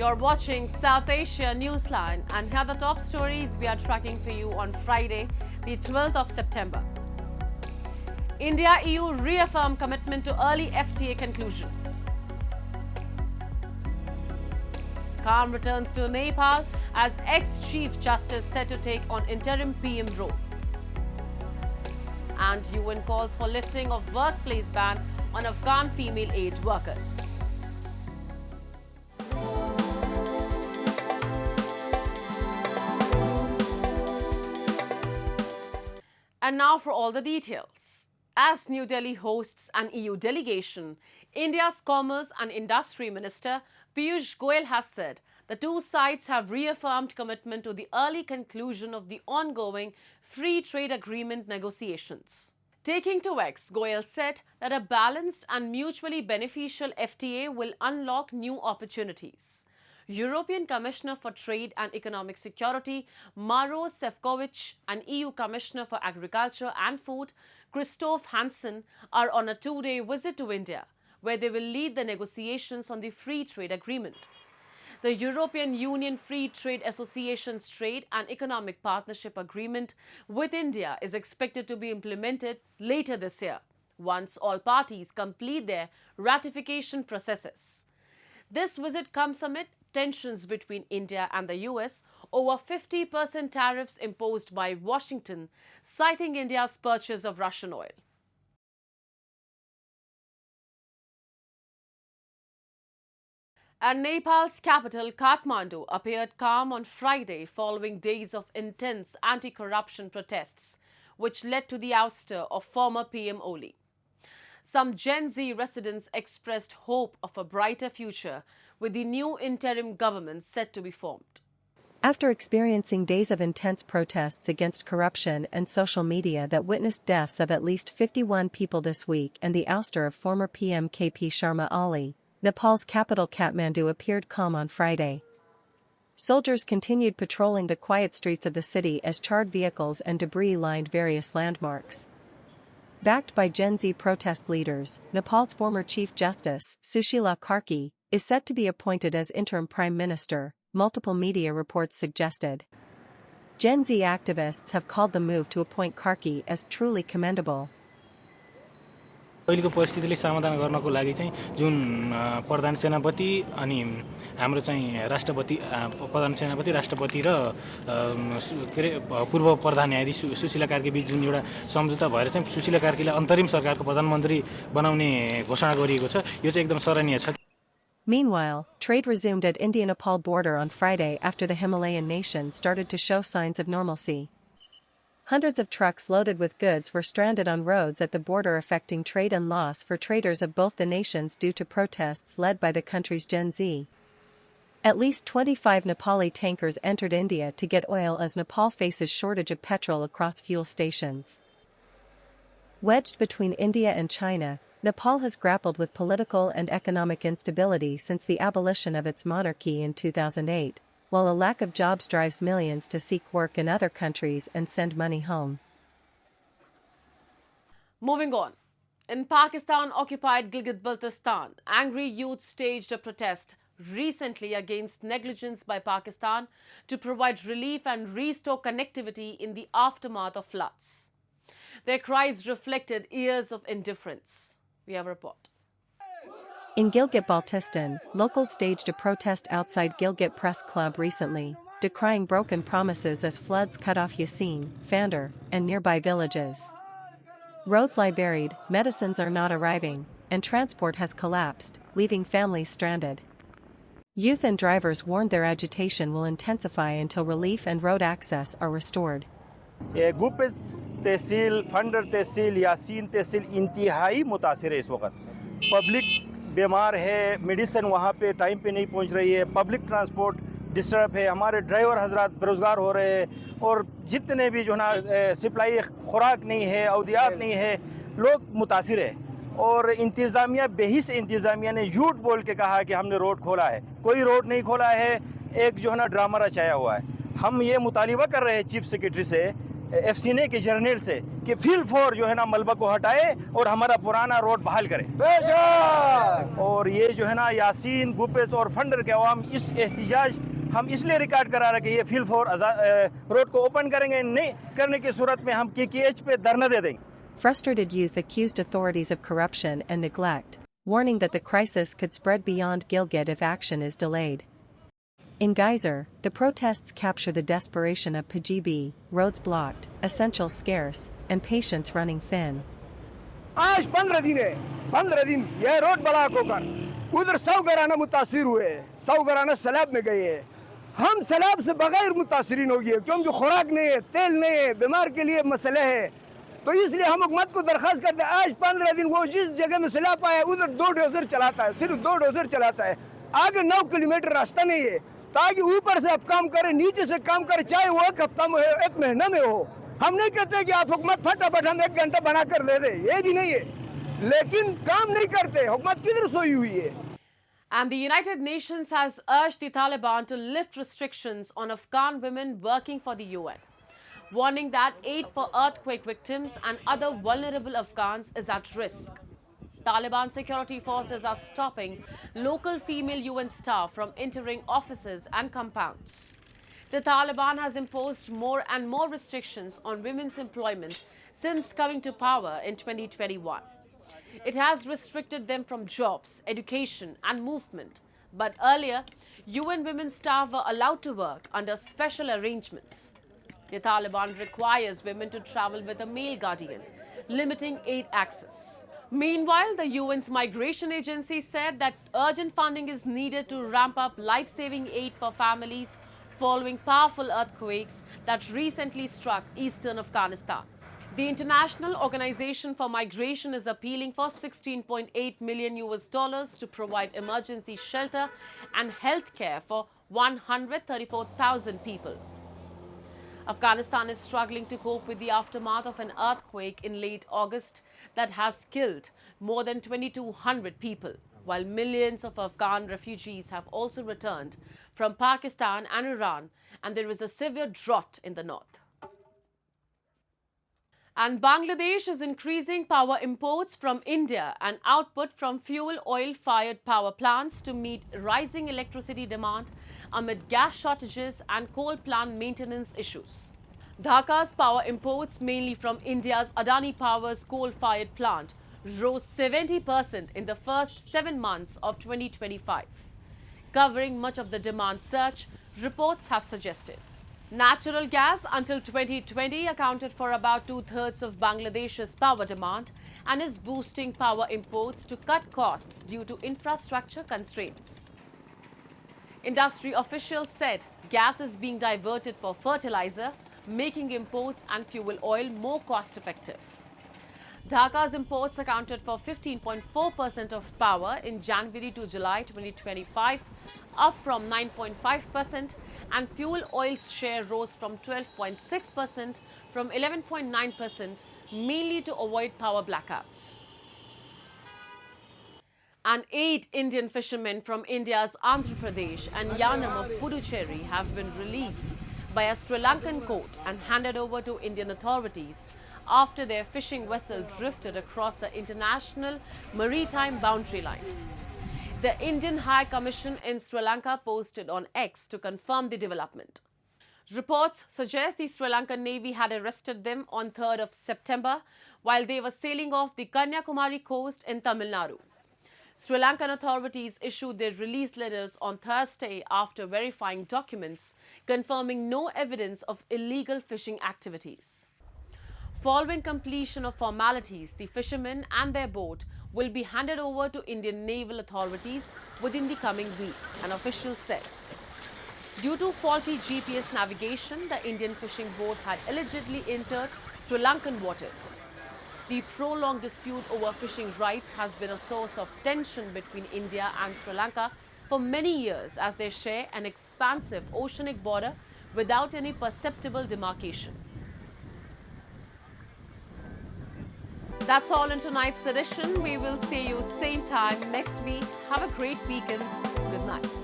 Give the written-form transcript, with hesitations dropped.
You're watching South Asia Newsline, and here are the top stories we are tracking for you on Friday, the 12th of September. India-EU reaffirm commitment to early FTA conclusion. Calm returns to Nepal as ex-Chief Justice set to take on interim PM role. And UN calls for lifting of workplace ban on Afghan female aid workers. And now for all the details. As New Delhi hosts an EU delegation, India's Commerce and Industry Minister Piyush Goyal has said the two sides have reaffirmed commitment to the early conclusion of the ongoing free trade agreement negotiations. Taking to X, Goyal said that a balanced and mutually beneficial FTA will unlock new opportunities. European Commissioner for Trade and Economic Security Maros Sefcovic and EU Commissioner for Agriculture and Food Christoph Hansen are on a two-day visit to India, where they will lead the negotiations on the free trade agreement. The European Union Free Trade Association's Trade and Economic Partnership Agreement with India is expected to be implemented later this year, once all parties complete their ratification processes. This visit comes amid tensions between India and the US over 50% tariffs imposed by Washington, citing India's purchase of Russian oil. And Nepal's capital, Kathmandu, appeared calm on Friday following days of intense anti-corruption protests, which led to the ouster of former PM Oli. Some Gen Z residents expressed hope of a brighter future with the new interim government set to be formed. After experiencing days of intense protests against corruption and social media that witnessed deaths of at least 51 people this week and the ouster of former PM KP Sharma Ali, Nepal's capital Kathmandu appeared calm on Friday. Soldiers continued patrolling the quiet streets of the city as charred vehicles and debris lined various landmarks. Backed by Gen Z protest leaders, Nepal's former Chief Justice, Sushila Karki, is set to be appointed as interim prime minister, multiple media reports suggested. Gen Z activists have called the move to appoint Karki as truly commendable. अहिलेको परिस्थितिले समाधान गर्नको लागि चाहिँ जुन प्रधान सेनापति अनि हाम्रो चाहिँ राष्ट्रपति प्रधान सेनापति राष्ट्रपति र पूर्व प्रधान न्यायाधीश सुशीला कार्की बीच जुन एउटा सम्झौता भएर चाहिँ सुशीला कार्कीलाई अन्तरिम सरकारको प्रधानमन्त्री बनाउने घोषणा गरिएको छ यो चाहिँ एकदम सराहनीय छ. Meanwhile, trade resumed at India-Nepal border on Friday after the Himalayan nation started to show signs of normalcy. Hundreds of trucks loaded with goods were stranded on roads at the border, affecting trade and loss for traders of both the nations due to protests led by the country's Gen Z. At least 25 Nepali tankers entered India to get oil as Nepal faces shortage of petrol across fuel stations. Wedged between India and China, Nepal has grappled with political and economic instability since the abolition of its monarchy in 2008. While a lack of jobs drives millions to seek work in other countries and send money home. Moving on. In Pakistan-occupied Gilgit-Baltistan, angry youth staged a protest recently against negligence by Pakistan to provide relief and restore connectivity in the aftermath of floods. Their cries reflected years of indifference. We have a report. In Gilgit-Baltistan, locals staged a protest outside Gilgit Press Club recently, decrying broken promises as floods cut off Yasin, Fandar, and nearby villages. Roads lie buried, medicines are not arriving, and transport has collapsed, leaving families stranded. Youth and drivers warned their agitation will intensify until relief and road access are restored. Gupis तहसील फंडर तहसील यासीन तहसील इंतहाई मुतासिर है इस वक्त. Public बीमार है, मेडिसिन वहाँ पे टाइम पे नहीं पहुँच रही है, पब्लिक ट्रांसपोर्ट डिस्टर्ब है, हमारे ड्राइवर हजरात बेरोज़गार हो रहे हैं और जितने भी जो ना सप्लाई खुराक नहीं है, अवदियात नहीं है, लोग मुतासिर है. और इंतज़ामिया बेहिस इंतज़ामिया ने झूठ बोल के कहा कि हमने रोड खोला है. कोई रोड नहीं खोला है, एक जो है ना ड्रामा रचाया हुआ है. हम ये मुतालिबा कर रहे हैं चीफ सेक्रेटरी से FCNA के जर्नल से कि फील फॉर जो है ना मलबा को हटाए और हमारा पुराना रोड बहाल करे। और ये जो है ना यासीन, गुपेस और फंडर के अवाम इस एहतिजाज हम इसलिए रिकॉर्ड करा रहे कि ये फील फॉर रोड को ओपन करेंगे, नहीं करने की सूरत में हम KKH पे धरना दे देंगे। Frustrated youth accused authorities of corruption and neglect, warning that the crisis could spread beyond Gilgit if action is delayed. In Geyser, the protests capture the desperation of PGB, roads blocked, essentials scarce, and patience running thin. आज 15 दिन है, 15 दिन यह road block होकर उधर 100 घराना मुतासिर हुए, 100 घराना सैलाब में गए हैं। हम सैलाब से बगैर मुतासिरीन हो गए क्योंकि खुराक नहीं है, तेल नहीं है, बीमार के लिए मसले है। तो इसलिए हम हुकूमत को दरख्वास्त करते हैं, आज 15 दिन वो जिस जगह में सैलाब आया उधर 2 डोजर चलाता है, सिर्फ 2 डोजर चलाता है। आगे 9 किलोमीटर रास्ता नहीं है, ताकि ऊपर से आप काम करें, नीचे से काम करें, चाहे वो 1 हफ्ता में हो, 1 महीना में हो। हम नहीं कहते कि आप हुकूमत फटाफट हम 1 घंटा बना कर दे दे, ये भी नहीं है, लेकिन काम नहीं करते। हुकूमत किधर सोई हुई है? And the United Nations has urged the Taliban to lift restrictions on Afghan women working for the UN, warning that aid for earthquake victims and other vulnerable Afghans is at risk. Taliban security forces are stopping local female UN staff from entering offices and compounds. The Taliban has imposed more and more restrictions on women's employment since coming to power in 2021. It has restricted them from jobs, education and movement. But earlier, UN women staff were allowed to work under special arrangements. The Taliban requires women to travel with a male guardian, limiting aid access. Meanwhile, the UN's migration agency said that urgent funding is needed to ramp up life-saving aid for families following powerful earthquakes that recently struck eastern Afghanistan. The International Organization for Migration is appealing for $16.8 million to provide emergency shelter and health care for 134,000 people. Afghanistan is struggling to cope with the aftermath of an earthquake in late August that has killed more than 2,200 people, while millions of Afghan refugees have also returned from Pakistan and Iran, and there is a severe drought in the north. And Bangladesh is increasing power imports from India and output from fuel oil-fired power plants to meet rising electricity demand amid gas shortages and coal plant maintenance issues. Dhaka's power imports, mainly from India's Adani Power's coal-fired plant, rose 70% in the first 7 months of 2025, covering much of the demand surge, reports have suggested. Natural gas until 2020 accounted for about 2/3 of Bangladesh's power demand and is boosting power imports to cut costs due to infrastructure constraints. Industry officials said gas is being diverted for fertilizer, making imports and fuel oil more cost-effective. Dhaka's imports accounted for 15.4% of power in January to July 2025, up from 9.5%, and fuel oil's share rose from 12.6% from 11.9%, mainly to avoid power blackouts. And 8 Indian fishermen from India's Andhra Pradesh and Yanam of Puducherry have been released by a Sri Lankan court and handed over to Indian authorities after their fishing vessel drifted across the international maritime boundary line. The Indian High Commission in Sri Lanka posted on X to confirm the development. Reports suggest the Sri Lankan Navy had arrested them on 3rd of September while they were sailing off the Kanyakumari coast in Tamil Nadu. Sri Lankan authorities issued their release letters on Thursday after verifying documents confirming no evidence of illegal fishing activities. Following completion of formalities, the fishermen and their boat will be handed over to Indian naval authorities within the coming week, an official said. Due to faulty GPS navigation, the Indian fishing boat had allegedly entered Sri Lankan waters. The prolonged dispute over fishing rights has been a source of tension between India and Sri Lanka for many years as they share an expansive oceanic border without any perceptible demarcation. That's all in tonight's edition. We will see you same time next week. Have a great weekend. Good night.